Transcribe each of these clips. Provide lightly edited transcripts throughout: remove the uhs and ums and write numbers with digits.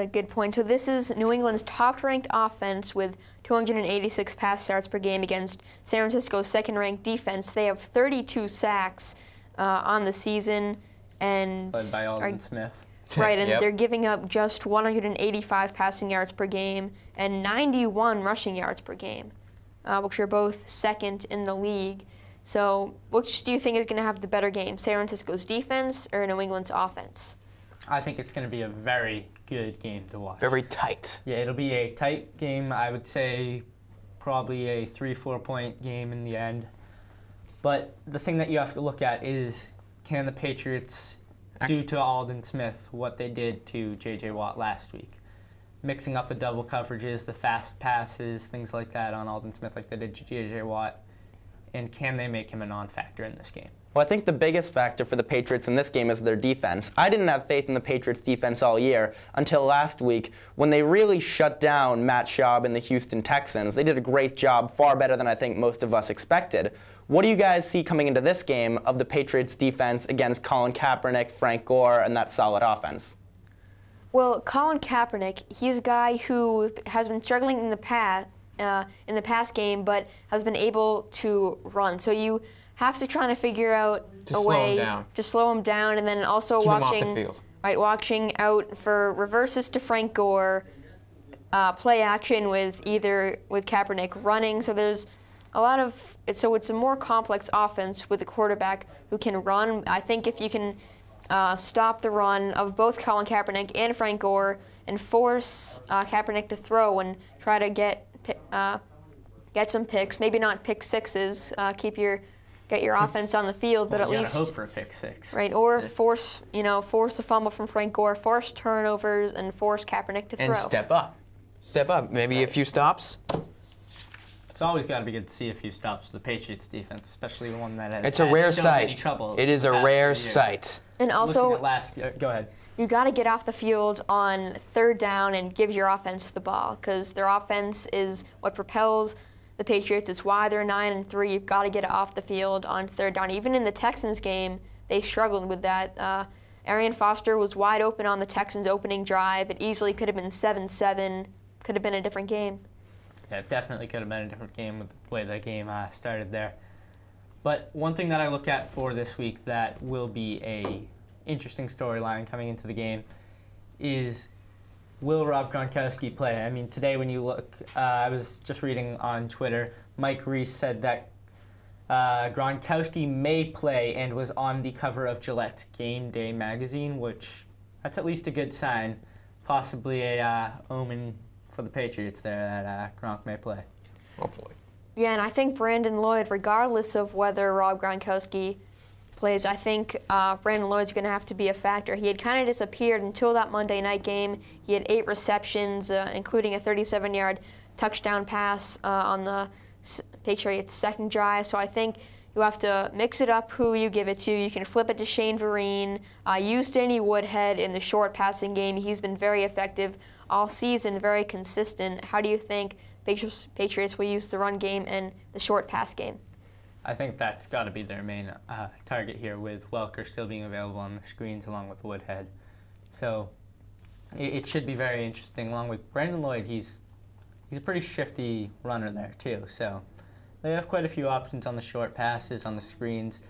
A good point. So this is New England's top-ranked offense with 286 pass yards per game against San Francisco's second-ranked defense. They have 32 sacks on the season, and led by Aldon Smith. Right, and Yep. they're giving up just 185 passing yards per game and 91 rushing yards per game, which are both second in the league. So which do you think is going to have the better game, San Francisco's defense or New England's offense? I think it's going to be a very good game to watch. Very tight. Yeah, it'll be a tight game. I would say probably a 3-4 point game in the end. But the thing that you have to look at is, can the Patriots do to Aldon Smith what they did to J.J. Watt last week? Mixing up the double coverages, the fast passes, things like that on Aldon Smith like they did to J.J. Watt. And can they make him a non-factor in this game? Well, I think the biggest factor for the Patriots in this game is their defense. I didn't have faith in the Patriots' defense all year until last week when they really shut down Matt Schaub and the Houston Texans. They did a great job, far better than I think most of us expected. What do you guys see coming into this game of the Patriots' defense against Colin Kaepernick, Frank Gore, and that solid offense? Well, Colin Kaepernick, he's a guy who has been struggling in the past game, but has been able to run. So you have to try to figure out a way to slow him down, and then also Keep him off the field. watching out for reverses to Frank Gore, play action with Kaepernick running. So there's a lot of so it's a more complex offense with a quarterback who can run. I think if you can stop the run of both Colin Kaepernick and Frank Gore and force Kaepernick to throw and try to get some picks, maybe not pick sixes, get your offense on the field, but at least hope for a pick six. Right, or force a fumble from Frank Gore, force turnovers, and force Kaepernick to throw. And step up. Step up. Maybe a few stops. It's always got to be good to see a few stops for the Patriots defense, especially the one that has It's a rare so sight. many trouble. It is a rare sight. And also, go ahead. You got to get off the field on third down and give your offense the ball, because their offense is what propels the Patriots. It's why they're 9-3. You've got to get it off the field on third down. Even in the Texans game, they struggled with that. Arian Foster was wide open on the Texans' opening drive. It easily could have been 7-7. Could have been a different game. Yeah, it definitely could have been a different game with the way the game started there. But one thing that I look at for this week that will be a interesting storyline coming into the game is, will Rob Gronkowski play? I mean, today when you look, I was just reading on Twitter, Mike Reese said that Gronkowski may play and was on the cover of Gillette's Game Day magazine, which that's at least a good sign, possibly a omen for the Patriots there that Gronk may play. Hopefully. Yeah, and I think Brandon Lloyd, regardless of whether Rob Gronkowski plays, I think Brandon Lloyd's going to have to be a factor. He had kind of disappeared until that Monday night game. He had 8 receptions, including a 37-yard touchdown pass on the Patriots' second drive. So I think you have to mix it up who you give it to. You can flip it to Shane Vereen. Use Danny Woodhead in the short passing game. He's been very effective all season, very consistent. How do you think Patriots will use the run game and the short pass game? I think that's got to be their main target here, with Welker still being available on the screens along with Woodhead. So it should be very interesting. Along with Brandon Lloyd, he's a pretty shifty runner there too. So they have quite a few options on the short passes, on the screens.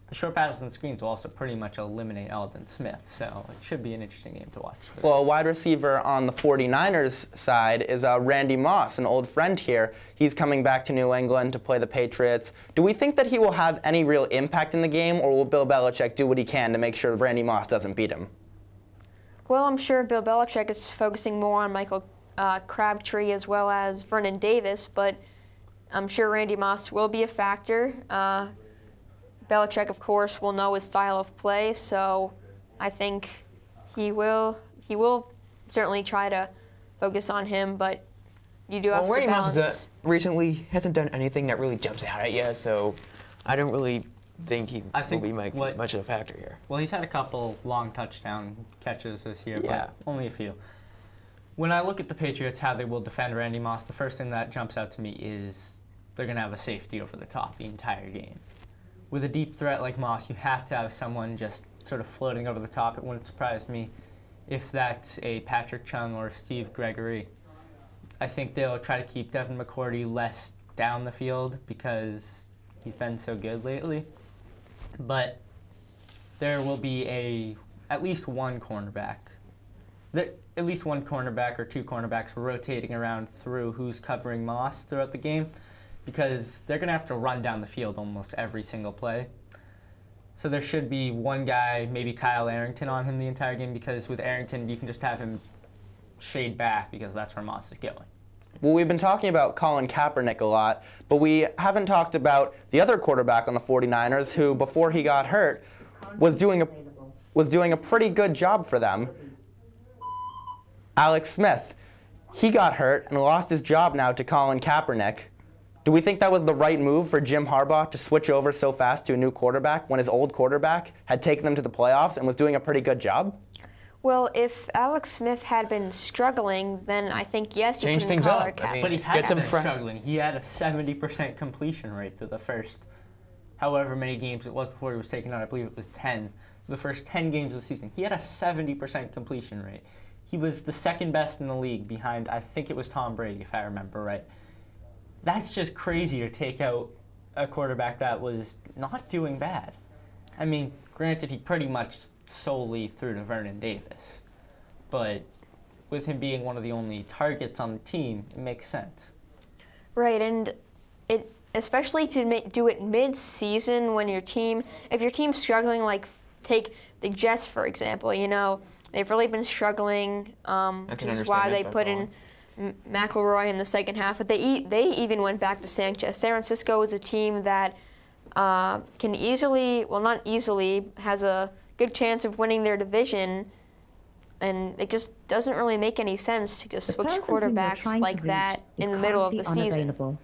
The short passes and screens will also pretty much eliminate Aldon Smith, so it should be an interesting game to watch. Well, a wide receiver on the 49ers side is Randy Moss, an old friend here. He's coming back to New England to play the Patriots. Do we think that he will have any real impact in the game, or will Bill Belichick do what he can to make sure Randy Moss doesn't beat him? Well, I'm sure Bill Belichick is focusing more on Michael Crabtree as well as Vernon Davis, but I'm sure Randy Moss will be a factor. Belichick, of course, will know his style of play, so I think he will certainly try to focus on him, but you do have to Randy balance. Moss recently hasn't done anything that really jumps out at you, so I don't really think he will be much of a factor here. Well, he's had a couple long touchdown catches this year, Yeah. but only a few. When I look at the Patriots, how they will defend Randy Moss, the first thing that jumps out to me is they're going to have a safety over the top the entire game. With a deep threat like Moss, you have to have someone just sort of floating over the top. It wouldn't surprise me if that's a Patrick Chung or Steve Gregory. I think they'll try to keep Devin McCourty less down the field because he's been so good lately. But there will be at least one cornerback. At least one cornerback or two cornerbacks rotating around through who's covering Moss throughout the game, because they're going to have to run down the field almost every single play. So there should be one guy, maybe Kyle Arrington, on him the entire game, because with Arrington you can just have him shade back because that's where Moss is going. Well, we've been talking about Colin Kaepernick a lot, but we haven't talked about the other quarterback on the 49ers who, before he got hurt, was doing a pretty good job for them. Alex Smith. He got hurt and lost his job now to Colin Kaepernick. Do we think that was the right move for Jim Harbaugh to switch over so fast to a new quarterback when his old quarterback had taken them to the playoffs and was doing a pretty good job? Well, if Alex Smith had been struggling, then I think, yes, you change can things call up. her Kaepernick. But he had been struggling. He had a 70% completion rate through the first however many games it was before he was taken out. I believe it was 10. The first 10 games of the season, he had a 70% completion rate. He was the second best in the league behind, I think it was Tom Brady, if I remember right. That's just crazy to take out a quarterback that was not doing bad. I mean, granted, he pretty much solely threw to Vernon Davis. But with him being one of the only targets on the team, it makes sense. Right, and it especially to do it mid-season when if your team's struggling, like take the Jets, for example, they've really been struggling, which is why they put in McElroy in the second half. But they even went back to Sanchez. San Francisco is a team that can easily, well, not easily, has a good chance of winning their division, and it just doesn't really make any sense to just switch quarterbacks like that in the middle of the season.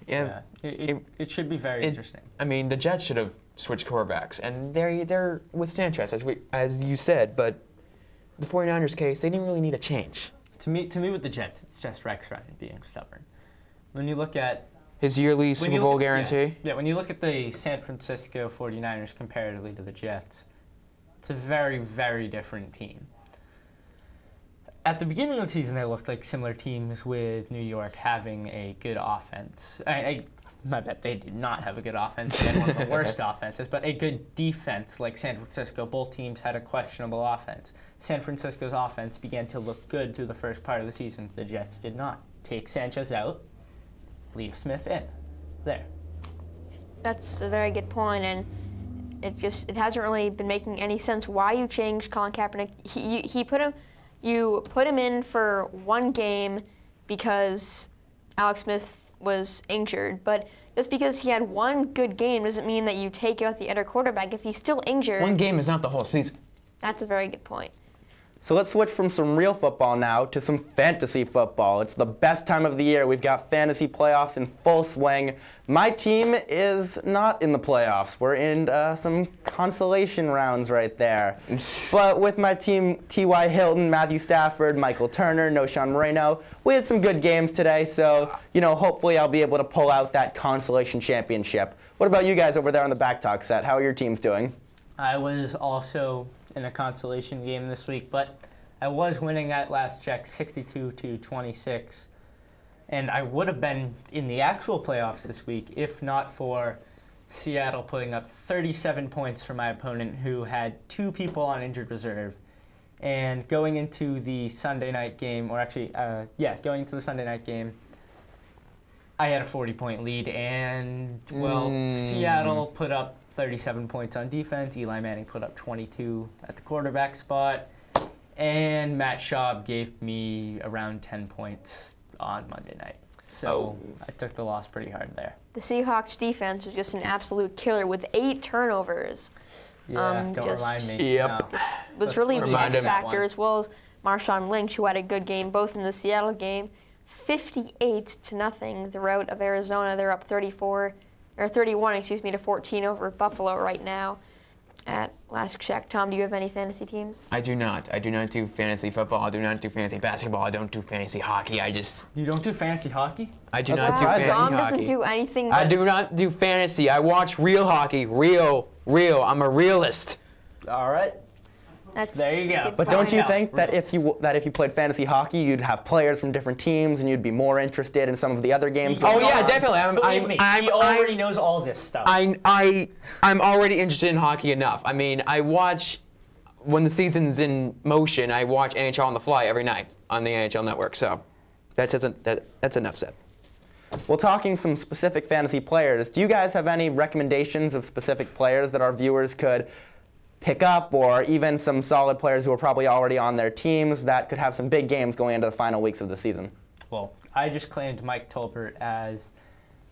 Yeah, it should be very interesting. I mean, the Jets should have switched quarterbacks, and they're with Sanchez, as you said, but the 49ers case, they didn't really need a change. To me, with the Jets, it's just Rex Ryan being stubborn. When you look at his yearly Super Bowl guarantee. Yeah, when you look at the San Francisco 49ers comparatively to the Jets, it's a very, very different team. At the beginning of the season, they looked like similar teams with New York having a good offense. I bet they did not have a good offense. They had one of the worst offenses, but a good defense like San Francisco. Both teams had a questionable offense. San Francisco's offense began to look good through the first part of the season. The Jets did not. Take Sanchez out, leave Smith in. There. That's a very good point, and it hasn't really been making any sense why you changed Colin Kaepernick. You put him in for one game because Alex Smith was injured, but just because he had one good game doesn't mean that you take out the other quarterback if he's still injured. One game is not the whole season. That's a very good point. So let's switch from some real football now to some fantasy football. It's the best time of the year. We've got fantasy playoffs in full swing. My team is not in the playoffs. We're in some consolation rounds right there. But with my team, T.Y. Hilton, Matthew Stafford, Michael Turner, Noshawn Moreno, we had some good games today. So, hopefully I'll be able to pull out that consolation championship. What about you guys over there on the back talk set? How are your teams doing? I was also in a consolation game this week, but I was winning at last check 62-26, and I would have been in the actual playoffs this week if not for Seattle putting up 37 points for my opponent, who had 2 people on injured reserve. And going into the Sunday night game, going into the Sunday night game, I had a 40-point lead, and, Seattle put up 37 points on defense. Eli Manning put up 22 at the quarterback spot. And Matt Schaub gave me around 10 points on Monday night. So I took the loss pretty hard there. The Seahawks defense was just an absolute killer with 8 turnovers. Yeah, don't remind me. Yep. No. Was really the X factor, as well as Marshawn Lynch, who had a good game both in the Seattle game. 58-0, the rout of Arizona. They're up 31 to 14 over Buffalo right now at last check. Tom, do you have any fantasy teams? I do not. I do not do fantasy football. I do not do fantasy basketball. I don't do fantasy hockey. You don't do fantasy hockey? I do not do fantasy Tom hockey. doesn't do anything. I do not do fantasy. I watch real hockey. Real. I'm a realist. All right. That's There you go. a good But point. don't you Yeah. think that if you played fantasy hockey, you'd have players from different teams and you'd be more interested in some of the other games? Oh, going yeah, on? definitely. Believe me, he already knows all this stuff. I'm already interested in hockey enough. I mean, I watch, when the season's in motion, I watch NHL on the fly every night on the NHL Network. So that's enough said. Well, talking some specific fantasy players, do you guys have any recommendations of specific players that our viewers could pick up, or even some solid players who are probably already on their teams that could have some big games going into the final weeks of the season? Well, I just claimed Mike Tolbert as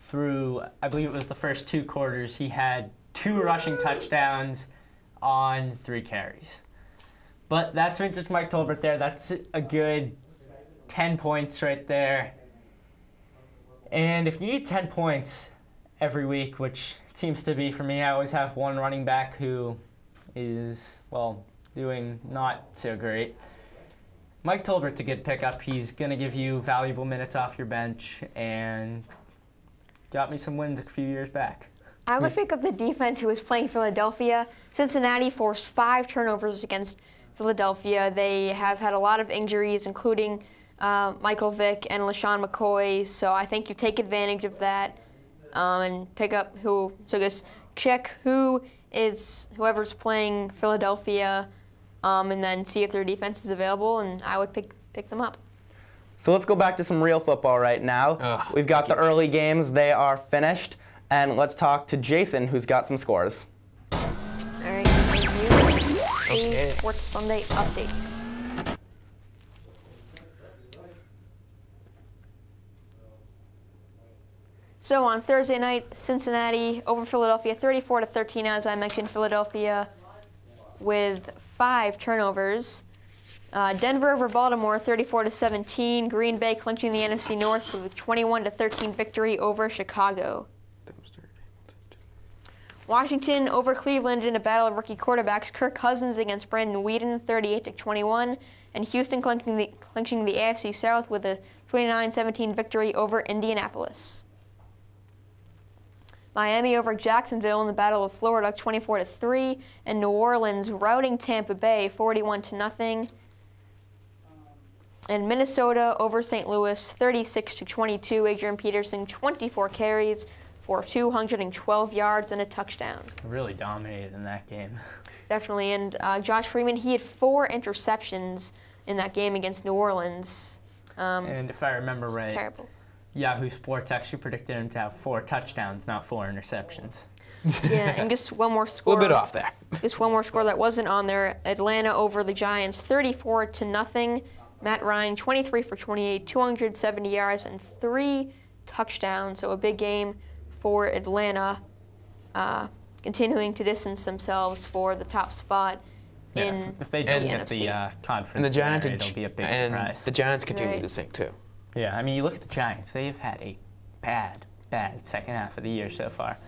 through, I believe it was the first 2 quarters, he had 2 rushing touchdowns on 3 carries. But that's vintage Mike Tolbert there. That's a good 10 points right there. And if you need 10 points every week, which it seems to be for me, I always have one running back who is, well, doing not so great. Mike Tolbert's a good pickup. He's going to give you valuable minutes off your bench and got me some wins a few years back. I would pick up the defense who was playing Philadelphia. Cincinnati forced 5 turnovers against Philadelphia. They have had a lot of injuries, including Michael Vick and LaShawn McCoy. So I think you take advantage of that and pick up just check whoever's playing Philadelphia and then see if their defense is available, and I would pick them up. So let's go back to some real football right now. We've got the early games. They are finished. And let's talk to Jason, who's got some scores. All right, thank you. Okay. Sports Sunday updates. So on Thursday night, Cincinnati over Philadelphia, 34-13. As I mentioned, Philadelphia with 5 turnovers. Denver over Baltimore, 34-17. Green Bay clinching the NFC North with a 21-13 victory over Chicago. Washington over Cleveland in a battle of rookie quarterbacks. Kirk Cousins against Brandon Weeden, 38-21. And Houston clinching the AFC South with a 29-17 victory over Indianapolis. Miami over Jacksonville in the Battle of Florida, 24-3, and New Orleans routing Tampa Bay, 41-0. And Minnesota over St. Louis, 36-22. Adrian Peterson, 24 carries for 212 yards and a touchdown. Really dominated in that game. Definitely, and Josh Freeman, he had 4 interceptions in that game against New Orleans. And if I remember right, Terrible. Yahoo Sports actually predicted him to have 4 touchdowns, not 4 interceptions. Yeah, and just one more A score. little bit off there. Just one more score that wasn't on there. Atlanta over the Giants, 34-0. Matt Ryan, 23 for 28, 270 yards and 3 touchdowns. So a big game for Atlanta, continuing to distance themselves for the top spot in If they don't the get NFC. the conference, And the Giants there, it'll be a big and surprise. the Giants continue Right. to sink too. Yeah, I mean, you look at the Giants. They have had a bad second half of the year so far.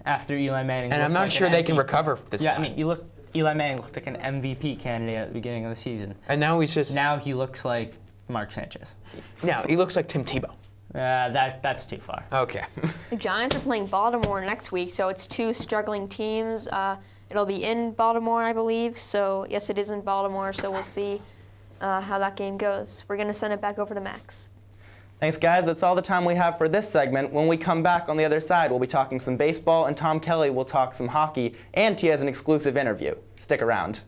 After Eli Manning, And I'm looked not like sure an they can MVP. recover this Yeah, time. I mean, you look. Eli Manning looked like an MVP candidate at the beginning of the season. And now he's just Now he looks like Mark Sanchez. now he looks like Tim Tebow. That's too far. Okay. The Giants are playing Baltimore next week, so it's 2 struggling teams. It'll be in Baltimore, I believe. So yes, it is in Baltimore. So we'll see how that game goes. We're gonna send it back over to Max. Thanks, guys. That's all the time we have for this segment. When we come back on the other side, we'll be talking some baseball, and Tom Kelly will talk some hockey, and he has an exclusive interview. Stick around.